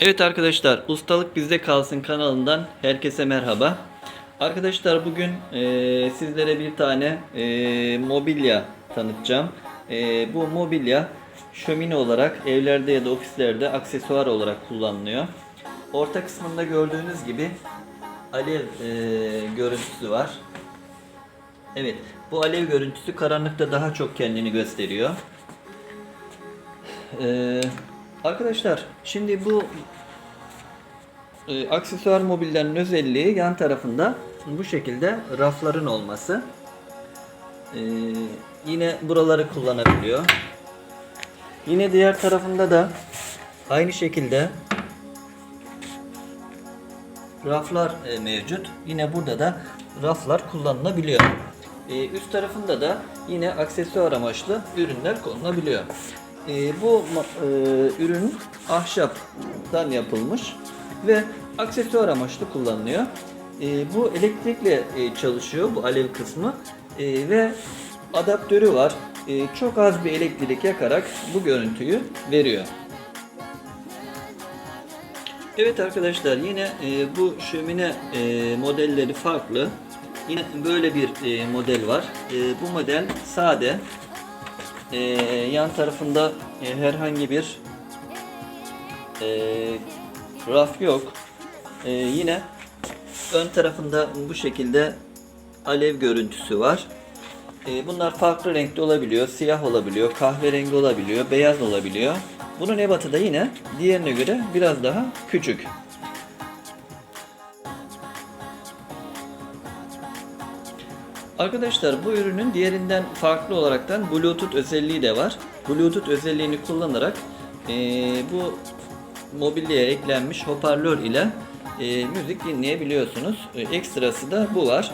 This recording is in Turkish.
Evet arkadaşlar, Ustalık Bizde Kalsın kanalından herkese merhaba. Arkadaşlar bugün sizlere bir tane mobilya tanıtacağım. Bu mobilya şömine olarak evlerde ya da ofislerde aksesuar olarak kullanılıyor. Orta kısmında gördüğünüz gibi alev görüntüsü var. Evet, bu alev görüntüsü karanlıkta daha çok kendini gösteriyor. E, Arkadaşlar şimdi bu aksesuar mobilyanın özelliği yan tarafında bu şekilde rafların olması. E, Yine buraları kullanabiliyor. Yine diğer tarafında da aynı şekilde raflar mevcut. Yine burada da raflar kullanılabiliyor. Üst tarafında da yine aksesuar amaçlı ürünler konulabiliyor. Bu ürün ahşaptan yapılmış ve aksesuar amaçlı kullanılıyor. Bu elektrikle çalışıyor, bu alev kısmı. Ve adaptörü var. Çok az bir elektrik yakarak bu görüntüyü veriyor. Evet arkadaşlar, yine bu şömine modelleri farklı. Yine böyle bir model var. Bu model sade. Yan tarafında herhangi bir raf yok. Yine ön tarafında bu şekilde alev görüntüsü var. Bunlar farklı renkte olabiliyor. Siyah olabiliyor, kahverengi olabiliyor, beyaz olabiliyor. Bunun ebatı da yine diğerine göre biraz daha küçük. Arkadaşlar bu ürünün diğerinden farklı olaraktan Bluetooth özelliği de var. Bluetooth özelliğini kullanarak bu mobilyaya eklenmiş hoparlör ile müzik dinleyebiliyorsunuz. Ekstrası da bu var.